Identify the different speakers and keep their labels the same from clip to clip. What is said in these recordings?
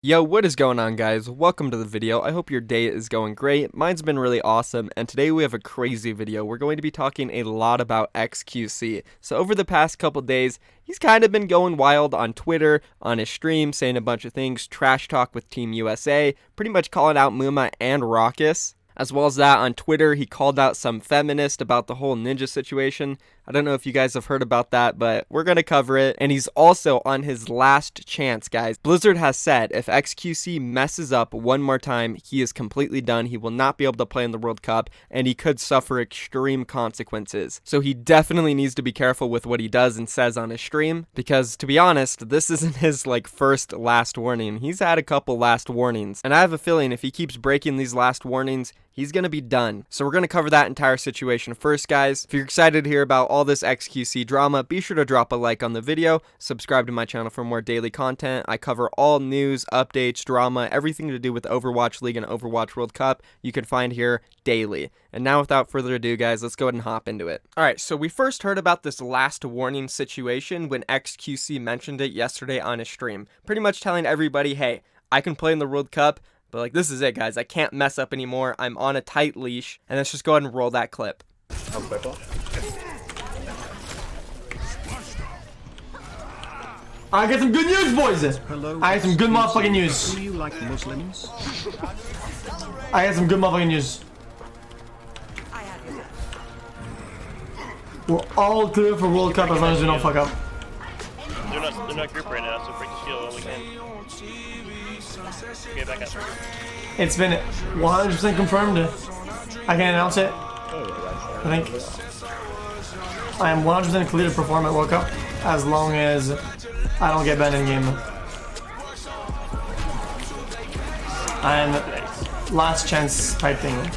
Speaker 1: Yo, what is going on, guys? Welcome to the video. I hope your day is going great. Mine's been really awesome, and today we have a crazy video. We're going to be talking a lot about XQC. So over the past couple days, he's kind of been going wild on Twitter, on his stream, saying a bunch of things, trash talk with Team USA, pretty much calling out Muma and Rawkus. As well as that, on Twitter, he called out some feminist about the whole ninja situation. I don't know if you guys have heard about that, but we're going to cover it. And he's also on his last chance, guys. Blizzard has said if XQC messes up one more time, he is completely done. He will not be able to play in the World Cup, and he could suffer extreme consequences. So he definitely needs to be careful with what he does and says on his stream, because to be honest, this isn't his first last warning. He's had a couple last warnings, and I have a feeling if he keeps breaking these last warnings, he's going to be done. So we're going to cover that entire situation first, guys. If you're excited to hear about all this XQC drama, be sure to drop a like on the video, subscribe to my channel for more daily content. I cover all news, updates, drama, everything to do with Overwatch League and Overwatch World Cup you can find here daily. And now without further ado, guys, let's go ahead and hop into it. Alright, so we first heard about this last warning situation when XQC mentioned it yesterday on his stream, pretty much telling everybody, hey, I can play in the World Cup, but this is it, guys. I can't mess up anymore. I'm on a tight leash. And let's just go ahead and roll that clip.
Speaker 2: I got some good news, boys.
Speaker 3: Hello,
Speaker 2: I got some good motherfucking news.
Speaker 3: Do you like Muslims?
Speaker 2: I got some good motherfucking news. We're all clear for World Cup as long as we don't fuck up.
Speaker 4: They're not group right now, so break the shield when we can. Okay, back up.
Speaker 2: It's been 100% confirmed. I can announce it. I think I am 100% clear to perform at World Cup as long as I don't get banned in game. I'm last chance type thing.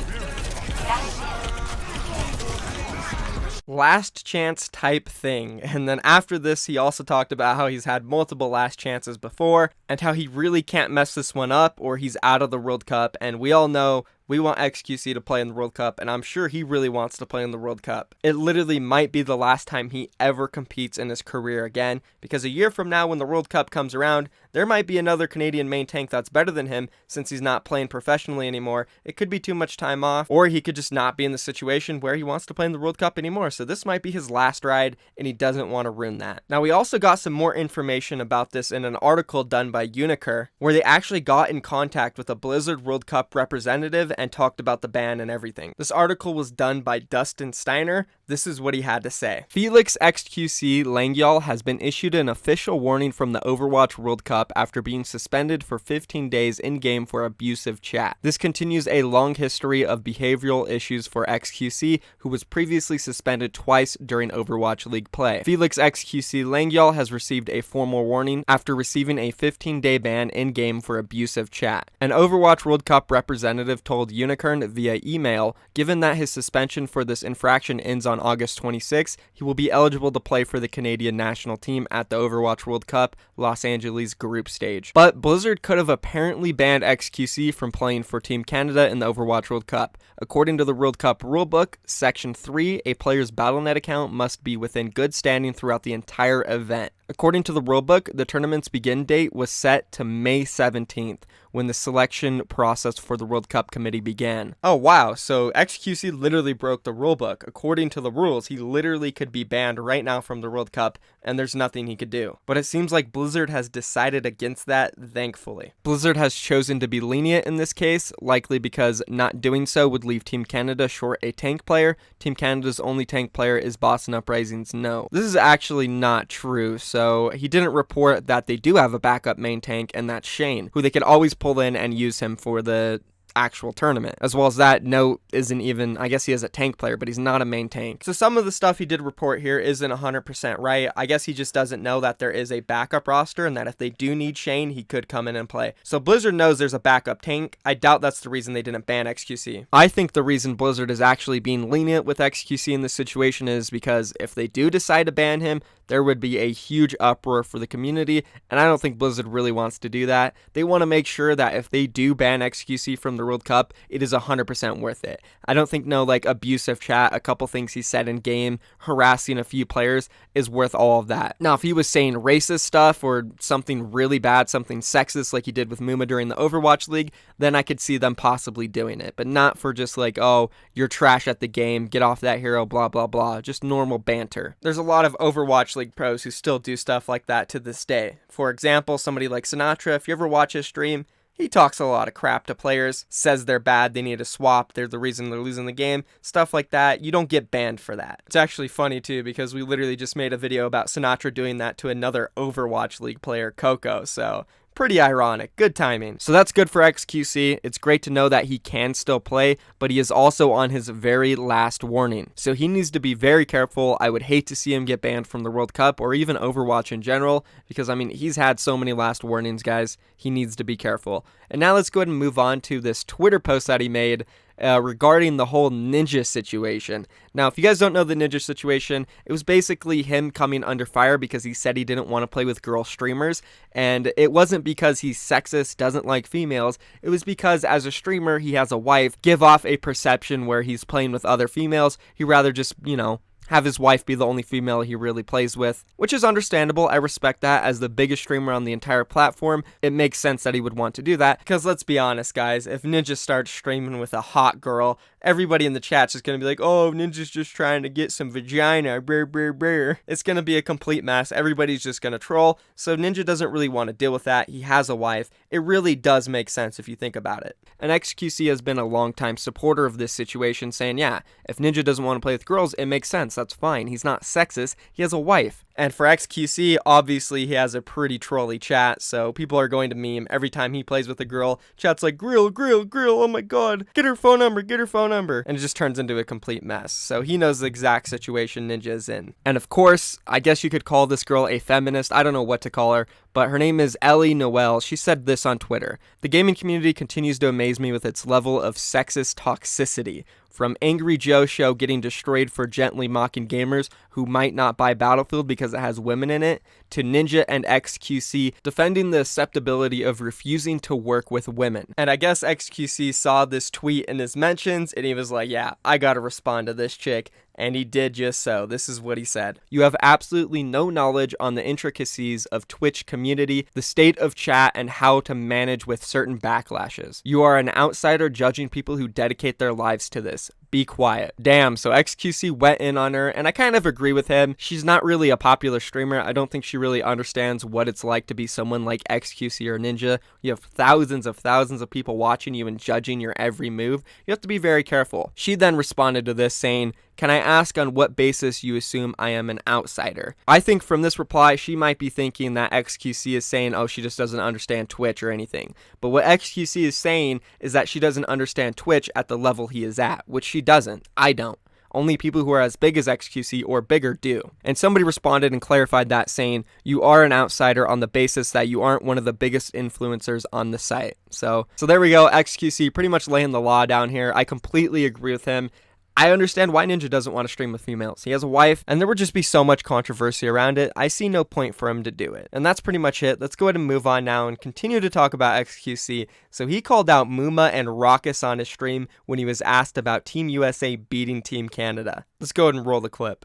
Speaker 1: Last chance type thing. And then after this, he also talked about how he's had multiple last chances before and how he really can't mess this one up or he's out of the World Cup. And we all know we want XQC to play in the World Cup, and I'm sure he really wants to play in the World Cup. It literally might be the last time he ever competes in his career again, because a year from now when the World Cup comes around, there might be another Canadian main tank that's better than him since he's not playing professionally anymore. It could be too much time off, or he could just not be in the situation where he wants to play in the World Cup anymore. So this might be his last ride, and he doesn't want to ruin that. Now, we also got some more information about this in an article done by Untitled, where they actually got in contact with a Blizzard World Cup representative and talked about the ban and everything. This article was done by Dustin Steiner. This is what he had to say. Felix XQC Langyal has been issued an official warning from the Overwatch World Cup after being suspended for 15 days in-game for abusive chat. This continues a long history of behavioral issues for XQC, who was previously suspended twice during Overwatch League play. Felix XQC Langyal has received a formal warning after receiving a 15-day ban in-game for abusive chat. An Overwatch World Cup representative told Unicorn via email, given that his suspension for this infraction ends on August 26, he will be eligible to play for the Canadian national team at the Overwatch World Cup Los Angeles group stage. But Blizzard could have apparently banned XQC from playing for Team Canada in the Overwatch World Cup. According to the World Cup rulebook, Section 3, a player's Battle.net account must be within good standing throughout the entire event. According to the rulebook, the tournament's begin date was set to May 17th, when the selection process for the World Cup committee began. Oh wow, so XQC literally broke the rulebook. According to the rules, he literally could be banned right now from the World Cup, and there's nothing he could do. But it seems like Blizzard has decided against that, thankfully. Blizzard has chosen to be lenient in this case, likely because not doing so would leave Team Canada short a tank player. Team Canada's only tank player is Boston Uprising's No. This is actually not true, so he didn't report that they do have a backup main tank, and that's Shane, who they could always pull in and use him for the actual tournament. As well as that, No isn't even, I guess he is a tank player, but he's not a main tank. So some of the stuff he did report here isn't 100% right. I guess he just doesn't know that there is a backup roster and that if they do need Shane, he could come in and play. So Blizzard knows there's a backup tank. I doubt that's the reason they didn't ban XQC. I think the reason Blizzard is actually being lenient with XQC in this situation is because if they do decide to ban him, there would be a huge uproar for the community, and I don't think Blizzard really wants to do that. They want to make sure that if they do ban XQC from the the World Cup, it is 100% worth it. I don't think no like abusive chat, a couple things he said in game, harassing a few players is worth all of that. Now, if he was saying racist stuff or something really bad, something sexist like he did with Muma during the Overwatch League, then I could see them possibly doing it, but not for just like, oh, you're trash at the game, get off that hero, blah, blah, blah, just normal banter. There's a lot of Overwatch League pros who still do stuff like that to this day. For example, somebody like Sinatra, if you ever watch his stream, he talks a lot of crap to players, says they're bad, they need to swap, they're the reason they're losing the game, stuff like that. You don't get banned for that. It's actually funny too, because we literally just made a video about Sinatra doing that to another Overwatch League player, Coco, so pretty ironic. Good timing. So that's good for XQC. It's great to know that he can still play, but he is also on his very last warning. So he needs to be very careful. I would hate to see him get banned from the World Cup or even Overwatch in general, because I mean, he's had so many last warnings, guys. He needs to be careful. And now let's go ahead and move on to this Twitter post that he made regarding the whole Ninja situation. Now, if you guys don't know the Ninja situation, it was basically him coming under fire because he said he didn't want to play with girl streamers, and it wasn't because he's sexist, doesn't like females, it was because as a streamer, he has a wife, give off a perception where he's playing with other females. He'd rather just, you know, have his wife be the only female he really plays with, which is understandable. I respect that. As the biggest streamer on the entire platform, it makes sense that he would want to do that, because let's be honest, guys, if Ninja starts streaming with a hot girl, everybody in the chat's just gonna be like, oh, Ninja's just trying to get some vagina, brr, brr, brr. It's gonna be a complete mess. Everybody's just gonna troll, so Ninja doesn't really want to deal with that. He has a wife. It really does make sense if you think about it. And XQC has been a long-time supporter of this situation, saying, yeah, if Ninja doesn't want to play with girls, it makes sense. That's fine. He's not sexist. He has a wife. And for XQC, obviously he has a pretty trolly chat, so people are going to meme every time he plays with a girl. Chat's like, grill, grill, grill, oh my god, get her phone number, get her phone number. And it just turns into a complete mess. So he knows the exact situation Ninja is in. And of course, I guess you could call this girl a feminist. I don't know what to call her, but her name is Ellie Noel. She said this on Twitter: the gaming community continues to amaze me with its level of sexist toxicity. From Angry Joe Show getting destroyed for gently mocking gamers who might not buy Battlefield because it has women in it, to Ninja and XQC defending the acceptability of refusing to work with women. And I guess XQC saw this tweet in his mentions and he was like, yeah, I gotta respond to this chick. And he did just so. This is what he said: you have absolutely no knowledge on the intricacies of Twitch community, the state of chat, and how to manage with certain backlashes. You are an outsider judging people who dedicate their lives to this. Be quiet. Damn, so XQC went in on her, and I kind of agree with him. She's not really a popular streamer. I don't think she really understands what it's like to be someone like XQC or Ninja. You have thousands of people watching you and judging your every move. You have to be very careful. She then responded to this saying, can I ask on what basis you assume I am an outsider? I think from this reply, she might be thinking that XQC is saying, oh, she just doesn't understand Twitch or anything. But what XQC is saying is that she doesn't understand Twitch at the level he is at, which she doesn't. I don't. Only people who are as big as XQC or bigger do. And somebody responded and clarified that, saying, you are an outsider on the basis that you aren't one of the biggest influencers on the site. So there we go. XQC pretty much laying the law down here. I completely agree with him. I understand why Ninja doesn't want to stream with females. He has a wife, and there would just be so much controversy around it. I see no point for him to do it. And that's pretty much it. Let's go ahead and move on now and continue to talk about XQC. So he called out Muma And Rawkus on his stream when he was asked about Team USA beating Team Canada. Let's go ahead and roll the clip.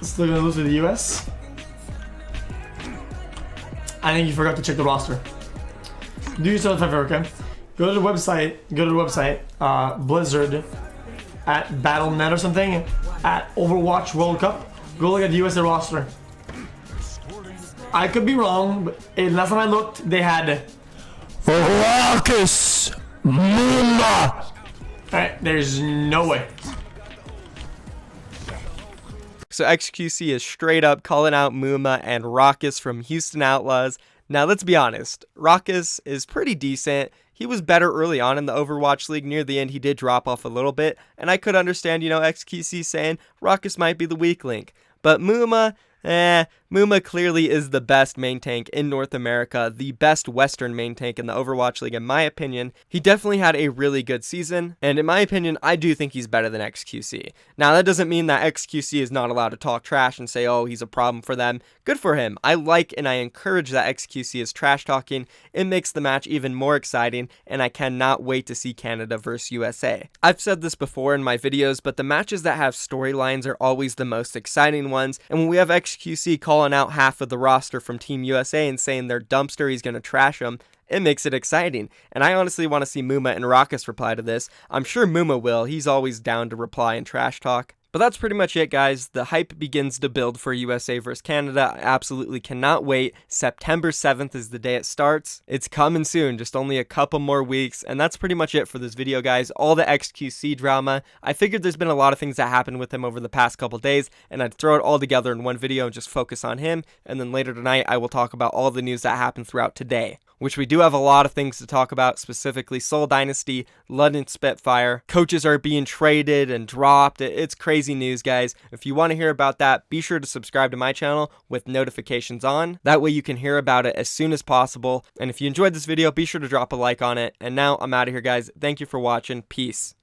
Speaker 2: Still gonna lose to the US? I think you forgot to check the roster. Do yourself a favor, okay? Go to the website, Blizzard at Battle.net or something, at Overwatch World Cup. Go look at the USA roster. I could be wrong, but last time I looked, they had Rawkus, Muma. Alright, there's no way.
Speaker 1: So XQC is straight up calling out Muma and Rawkus from Houston Outlaws. Now, let's be honest, Rawkus is pretty decent. He was better early on in the Overwatch League. Near the end, he did drop off a little bit, and I could understand, XQC saying Rawkus might be the weak link. But Muma, Muma clearly is the best main tank in North America, the best Western main tank in the Overwatch League in my opinion. He definitely had a really good season, and in my opinion, I do think he's better than XQC. Now, that doesn't mean that XQC is not allowed to talk trash and say, oh, he's a problem for them. Good for him. I like and I encourage that XQC is trash talking. It makes the match even more exciting, and I cannot wait to see Canada versus USA. I've said this before in my videos, but the matches that have storylines are always the most exciting ones, and when we have XQC calling out half of the roster from Team USA and saying they're dumpster, he's going to trash them, it makes it exciting. And I honestly want to see Muma and Rawkus reply to this. I'm sure Muma will. He's always down to reply and trash talk. But that's pretty much it, guys. The hype begins to build for USA versus Canada. I absolutely cannot wait. September 7th is the day it starts. It's coming soon, just only a couple more weeks. And that's pretty much it for this video, guys. All the XQC drama. I figured there's been a lot of things that happened with him over the past couple days, and I'd throw it all together in one video and just focus on him. And then later tonight, I will talk about all the news that happened throughout today, which we do have a lot of things to talk about, specifically Seoul Dynasty, London Spitfire. Coaches are being traded and dropped. It's crazy news, guys. If you want to hear about that, be sure to subscribe to my channel with notifications on. That way you can hear about it as soon as possible. And if you enjoyed this video, be sure to drop a like on it. And now I'm out of here, guys. Thank you for watching. Peace.